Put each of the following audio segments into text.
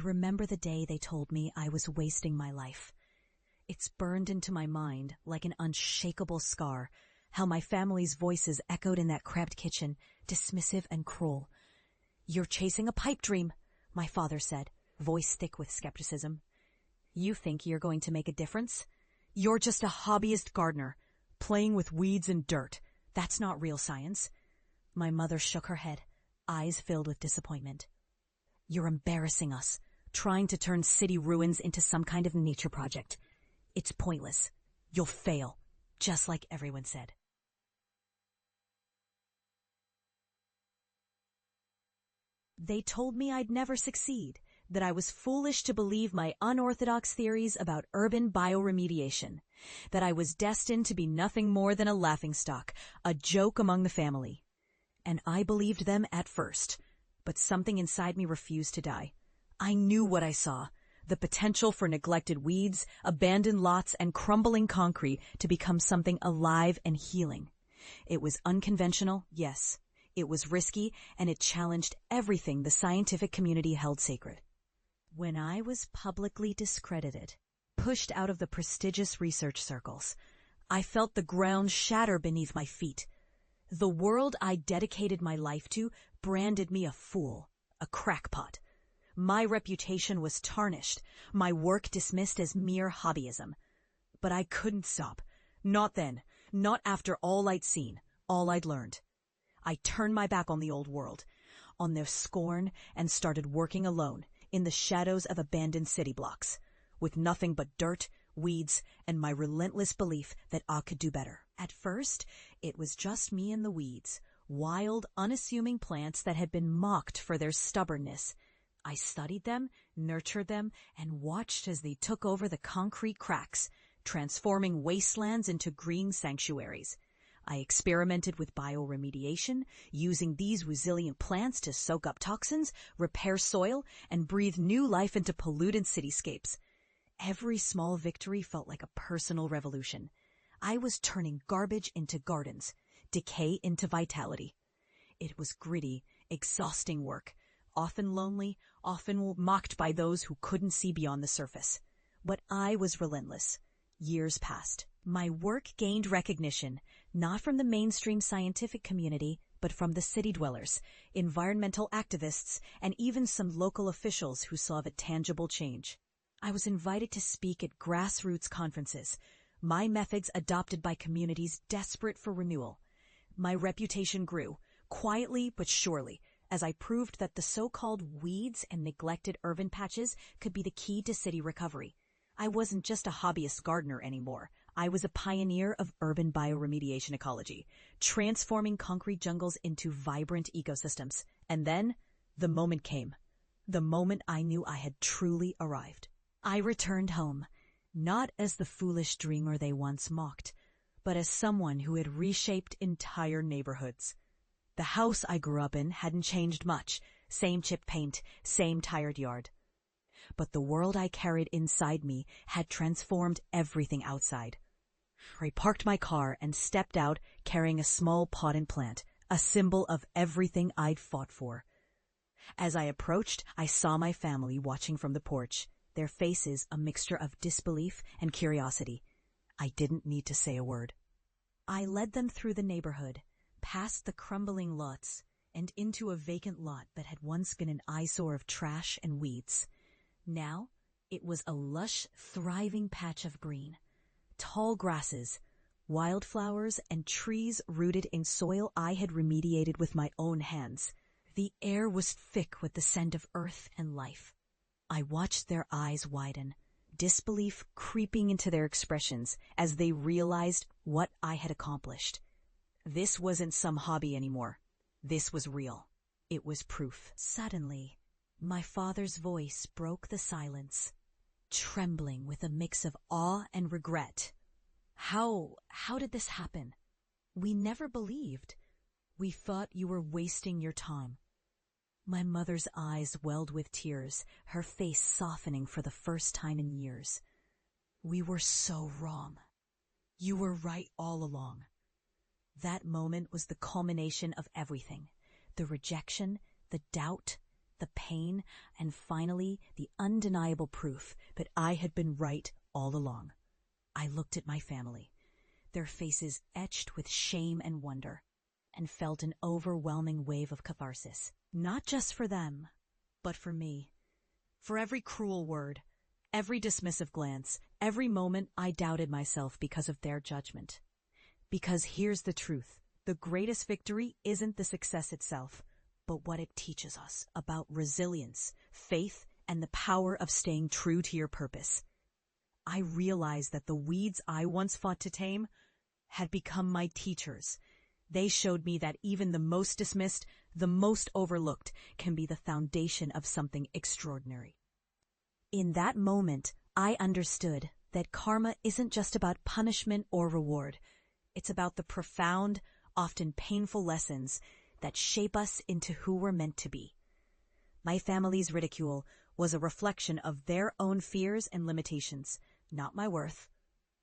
remember the day they told me I was wasting my life. It's burned into my mind like an unshakable scar, how my family's voices echoed in that cramped kitchen, dismissive and cruel. "You're chasing a pipe dream," my father said, voice thick with skepticism. "You think you're going to make a difference? You're just a hobbyist gardener, playing with weeds and dirt. That's not real science." My mother shook her head, eyes filled with disappointment. "You're embarrassing us, trying to turn city ruins into some kind of nature project. It's pointless. You'll fail, just like everyone said." They told me I'd never succeed, that I was foolish to believe my unorthodox theories about urban bio-remediation, that I was destined to be nothing more than a laughingstock, a joke among the family. And I believed them at first, but something inside me refused to die. I knew what I saw, the potential for neglected weeds, abandoned lots, and crumbling concrete to become something alive and healing. It was unconventional, yes. It was risky, and it challenged everything the scientific community held sacred. When I was publicly discredited, pushed out of the prestigious research circles, I felt the ground shatter beneath my feet. The world I dedicated my life to branded me a fool, a crackpot. My reputation was tarnished, my work dismissed as mere hobbyism. But I couldn't stop. Not then, not after all I'd seen, all I'd learned. I turned my back on the old world, on their scorn, and started working alone in the shadows of abandoned city blocks, with nothing but dirt, weeds, and my relentless belief that I could do better. At first, it was just me and the weeds, wild, unassuming plants that had been mocked for their stubbornness. I studied them, nurtured them, and watched as they took over the concrete cracks, transforming wastelands into green sanctuaries. I experimented with bio-remediation, using these resilient plants to soak up toxins, repair soil, and breathe new life into polluted cityscapes. Every small victory felt like a personal revolution. I was turning garbage into gardens, decay into vitality. It was gritty, exhausting work, often lonely, often mocked by those who couldn't see beyond the surface. But I was relentless. Years passed. My work gained recognition, not from the mainstream scientific community, but from the city dwellers, environmental activists, and even some local officials who saw the tangible change. I was invited to speak at grassroots conferences, my methods adopted by communities desperate for renewal. My reputation grew, quietly but surely, as I proved that the so-called weeds and neglected urban patches could be the key to city recovery. I wasn't just a hobbyist gardener anymore. I was a pioneer of urban bioremediation ecology, transforming concrete jungles into vibrant ecosystems. And then, the moment came. The moment I knew I had truly arrived. I returned home, not as the foolish dreamer they once mocked, but as someone who had reshaped entire neighborhoods. The house I grew up in hadn't changed much, same chipped paint, same tired yard. But the world I carried inside me had transformed everything outside. I parked my car and stepped out carrying a small potted plant, a symbol of everything I'd fought for. As I approached, I saw my family watching from the porch, their faces a mixture of disbelief and curiosity. I didn't need to say a word. I led them through the neighborhood, past the crumbling lots, and into a vacant lot that had once been an eyesore of trash and weeds. Now, it was a lush, thriving patch of green. Tall grasses, wildflowers, and trees rooted in soil I had remediated with my own hands. The air was thick with the scent of earth and life. I watched their eyes widen, disbelief creeping into their expressions as they realized what I had accomplished. This wasn't some hobby anymore. This was real. It was proof. Suddenly, my father's voice broke the silence, trembling with a mix of awe and regret. How did this happen? We never believed. We thought you were wasting your time. My mother's eyes welled with tears, her face softening for the first time in years. We were so wrong. You were right all along. That moment was the culmination of everything. The rejection, the doubt, the pain, and finally the undeniable proof that I had been right all along. I looked at my family, their faces etched with shame and wonder, and felt an overwhelming wave of catharsis, not just for them, but for me. For every cruel word, every dismissive glance, every moment I doubted myself because of their judgment. Because here's the truth. The greatest victory isn't the success itself, but what it teaches us about resilience, faith, and the power of staying true to your purpose. I realized that the weeds I once fought to tame had become my teachers. They showed me that even the most dismissed, the most overlooked, can be the foundation of something extraordinary. In that moment, I understood that karma isn't just about punishment or reward. It's about the profound, often painful lessons that shape us into who we're meant to be. My family's ridicule was a reflection of their own fears and limitations, not my worth.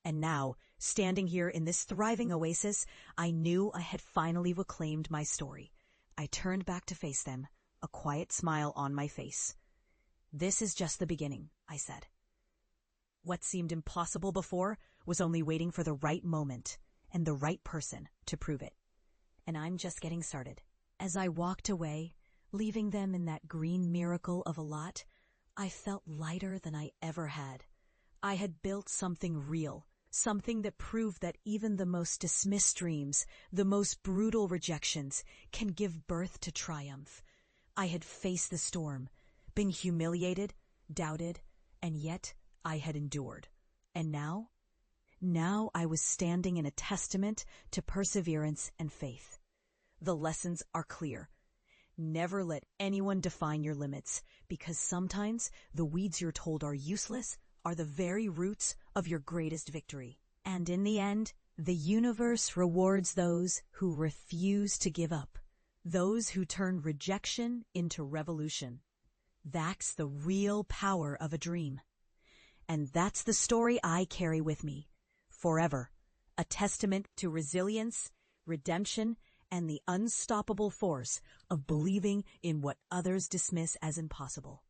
And now, standing here in this thriving oasis, I knew I had finally reclaimed my story. I turned back to face them, a quiet smile on my face. "This is just the beginning," I said. What seemed impossible before was only waiting for the right moment and the right person to prove it. And I'm just getting started. As I walked away, leaving them in that green miracle of a lot, I felt lighter than I ever had. I had built something real, something that proved that even the most dismissed dreams, the most brutal rejections, can give birth to triumph. I had faced the storm, been humiliated, doubted, and yet I had endured. And now I was standing in a testament to perseverance and faith. The lessons are clear. Never let anyone define your limits, because sometimes the weeds you're told are useless are the very roots of your greatest victory. And in the end, the universe rewards those who refuse to give up, those who turn rejection into revolution. That's the real power of a dream. And that's the story I carry with me forever, a testament to resilience, redemption, and the unstoppable force of believing in what others dismiss as impossible.